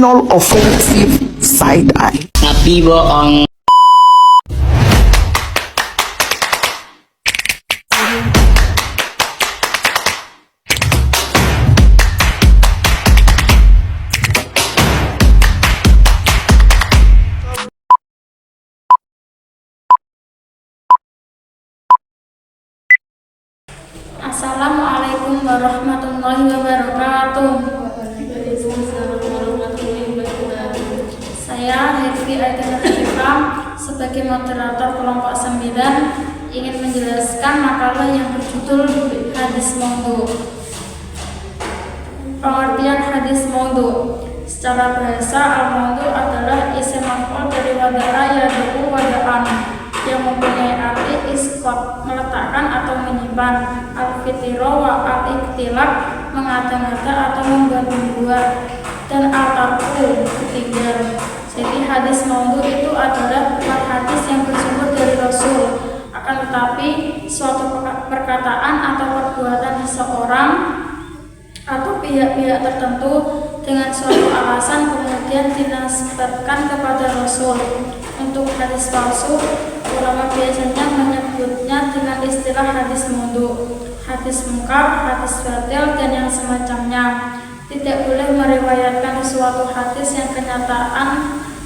final offensive side eye. Tapi bohong. Assalamualaikum warahmatullahi wabarakatuh. Saya Hervi Aidana Syifam sebagai moderator kelompok 9 ingin menjelaskan makalah yang berjudul hadis maudhu. Pengertian hadis maudhu. Secara bahasa, al-maudhu adalah isim maf'ul dari wada'a yad'u wada'an yang mempunyai arti isqat, meletakkan atau menyimpan, al-fitiro wa al-iktilab, mengada-ngada atau membuat-buat, dan al-tarku, ketinggal. Jadi hadis maudhu itu adalah hadis yang bersumber dari Rasul. Akan tetapi suatu perkataan atau perbuatan seseorang atau pihak-pihak tertentu dengan suatu alasan kemudian dinisbatkan kepada Rasul. Untuk hadis palsu, ulama biasanya menyebutnya dengan istilah hadis maudhu, hadis mungkar, hadis batil, dan yang semacamnya. Tidak boleh meriwayatkan suatu hadis yang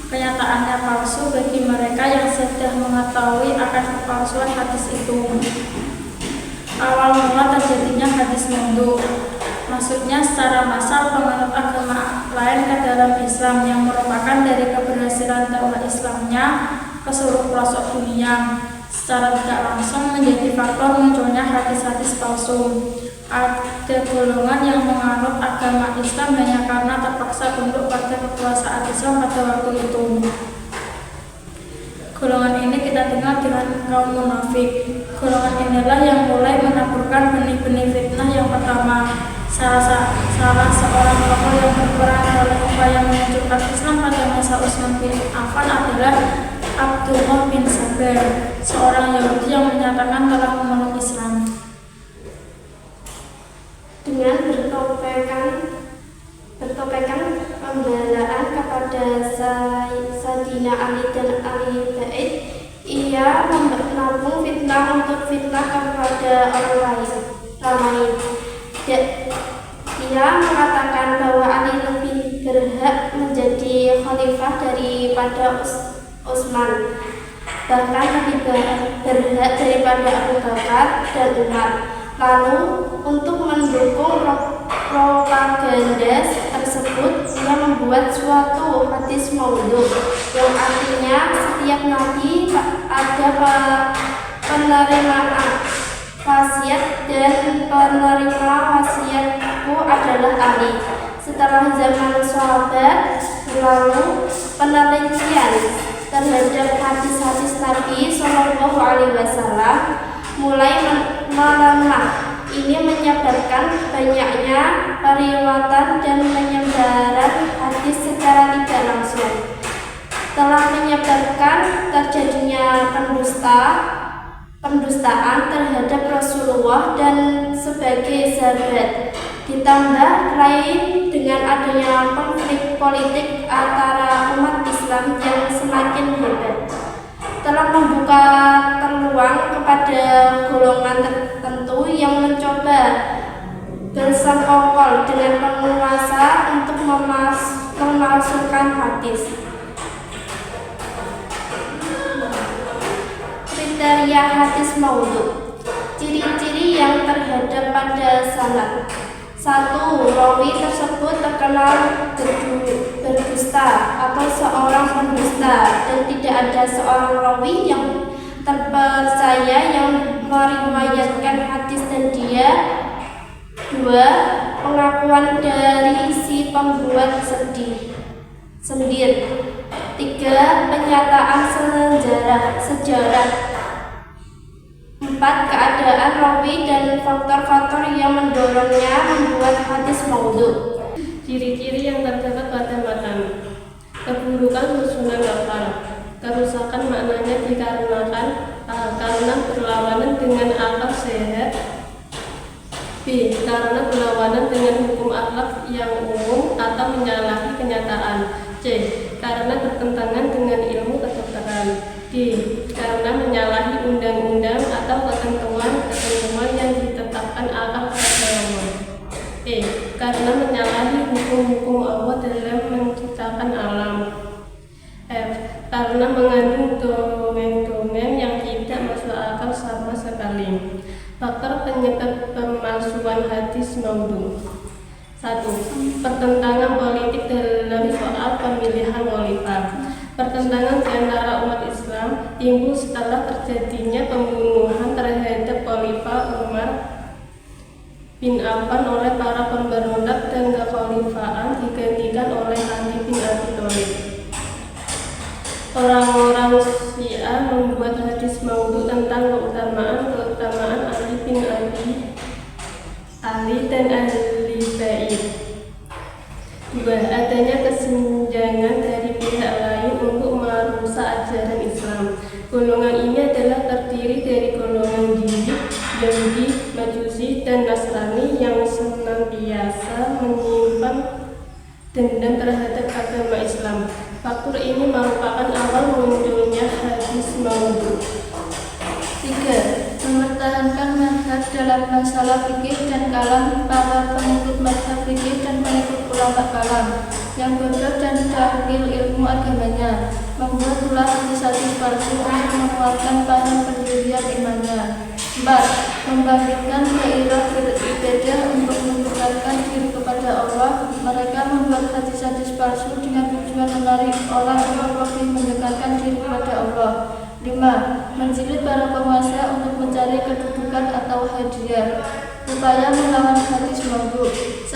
kenyataannya palsu bagi mereka yang sudah mengetahui akan kepalsuan hadis itu. Awal mula terjadinya hadis maudhu, maksudnya secara massal penganut agama lain ke dalam Islam yang merupakan dari keberhasilan dakwah Islamnya ke seluruh pelosok dunia. Secara tidak langsung menjadi faktor munculnya hadis-hadis palsu. Ada golongan yang menganut agama Islam hanya karena terpaksa tunduk pada kekuasaan Islam pada waktu itu. Golongan ini kita kenal dengan kaum munafik. Golongan inilah yang mulai menaburkan benih-benih fitnah. Yang pertama, salah seorang tokoh yang berperan dalam upaya memunculkan Islam pada masa Utsman bin Affan adalah Abdullah bin Sabar, seorang Yahudi yang menyatakan telah memeluk Islam. Dengan bertopekan pembelaan kepada Sayyidina Ali dan Ali Bait, ia menabung fitnah untuk fitnah kepada orang lain. Ia mengatakan bahwa Ali lebih berhak menjadi khalifah daripada Utsman, bahkan lebih berhak daripada Abu Bakar dan Umar. Lalu untuk mendukung propaganda tersebut, ia membuat suatu hadis maudhu yang artinya setiap nabi ada penerima wasiat dan penerima wasiatku adalah Ali. Setelah zaman sahabat lalu, penelitian terhadap hadis-hadis Nabi Shallallahu Alaihi Wasallam mulai melemah. Ini menyebabkan banyaknya periwatan dan penyebaran hadis secara tidak langsung. Telah menyebabkan terjadinya pendustaan terhadap Rasulullah dan sebagai sahabat. Ditambah lain dengan adanya konflik politik antara umat Islam yang semakin hebat, telah membuka peluang kepada golongan tertentu yang mencoba bersekongkol dengan penguasa untuk memalsukan hadis. Kriteria hadis maudhu. Ciri-ciri yang terhadap pada sanad. 1. Rawi tersebut terkenal berdusta atau seorang pendusta, dan tidak ada seorang rawi yang terpercaya yang meriwayatkan hadis dan dia. 2. Pengakuan dari si pembuat sendir. 3. Penyataan sejarah. 4. Keadaan rawi dan faktor-faktor yang mendorongnya membuat hadis maudhu. Ciri-ciri yang terdapat pada matan. Keburukan susunan lafal. Kerusakan maknanya dikarenakan karena berlawanan dengan akal sehat. B. Karena berlawanan dengan hukum akhlak yang umum atau menyalahi kenyataan. C. Karena bertentangan dengan ilmu kedokteran. D. Karena menyalahi undang-undang atau ketentuan yang ditetapkan Allah SWT. E. Karena menyalahi hukum-hukum Allah dalam menciptakan alam. F. Karena mengandung dongeng-dongeng yang tidak masuk akal sama sekali. Faktor penyebab pemalsuan hadis maudhu. 1. Pertentangan politik dalam soal pemilihan khalifah. Pertentangan di antara umat Islam timbul setelah terjadinya pembunuhan terhadap Khalifah Umar bin Affan oleh para pemberontak dan kekhalifahan digantikan oleh Ali bin Abi Thalib. Orang-orang Syiah membuat hadis maudhu tentang keutamaan Ali bin Ali dan Ahli Bait. 2. Adanya kesenjangan dari pihak lain untuk merusak ajaran Islam. Golongan ini adalah terdiri dari golongan Jindi, Yahudi, Majusi, dan Nasrani yang senantiasa menyimpan dendam terhadap agama Islam. Faktor ini merupakan awal munculnya hadis maudhu. 3. Mempertahankan manhaj dalam masalah fikih dan kalam para pengikut mazhab fikih dan pengikut ulama kalam yang bodoh dan jahil ilmu agamanya, membuat pula hadis-hadis palsu untuk menguatkan para pendirian imannya. 4. Membangkitkan gairah beribadah untuk mendekatkan diri kepada Allah. Mereka membuat hadis-hadis palsu dengan tujuan menarik orang untuk lebih mendekatkan diri kepada Allah. 5. Menjilid para penguasa untuk mencari kedudukan atau hadiah. Upaya melawan hadis maudhu. 1.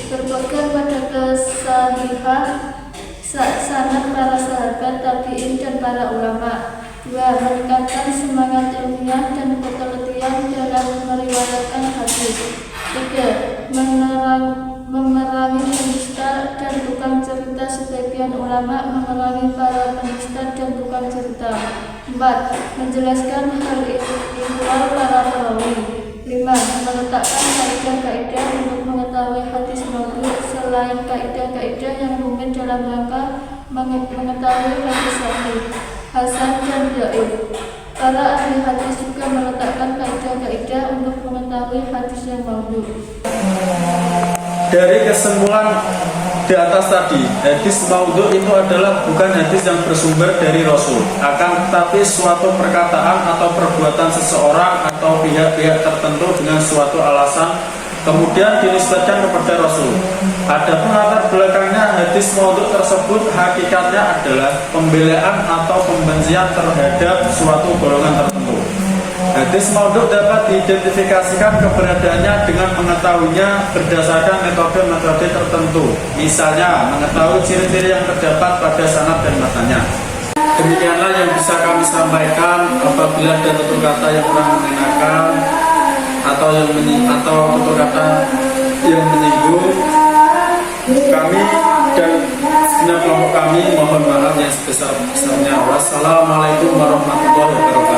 Berpegang pada kesahihan sanad para sahabat, tabi'in, dan para ulama. 2. Meningkatkan semangat ilmiah dan ketelitian dalam meriwayatkan hadis. 3. Memerangi penista dan tukang cerita. Sebagian ulama memerangi para penista dan tukang cerita. 4. Menjelaskan hal ihwal para perawi. 5. Meletakkan kaidah-kaidah untuk mengetahui hadis maudhu selain kaidah-kaidah yang rumit dalam rangka mengetahui hadis sahih, hasan, dan dhaif. Para ahli hadis juga meletakkan kaidah-kaidah untuk mengetahui hadis yang maudhu. Dari kesimpulan di atas tadi, hadis maudhu itu adalah bukan hadis yang bersumber dari Rasul, akan tetapi suatu perkataan atau perbuatan seseorang atau pihak-pihak tertentu dengan suatu alasan kemudian dinisbatkan kepada Rasul. Adapun latar belakangnya hadis maudhu tersebut hakikatnya adalah pembelaan atau pembencian terhadap suatu golongan tertentu. Hadis maudhu dapat diidentifikasikan keberadaannya dengan mengetahuinya berdasarkan metode-metode tertentu. Misalnya, mengetahui ciri-ciri yang terdapat pada sanad dan matanya. Demikianlah yang bisa kami sampaikan. Apabila ada tutur kata yang kurang mengenakan atau tutur kata yang menyinggung, kami dan segenap kelompok kami mohon maaf yang sebesar-besarnya. Wassalamualaikum warahmatullahi wabarakatuh.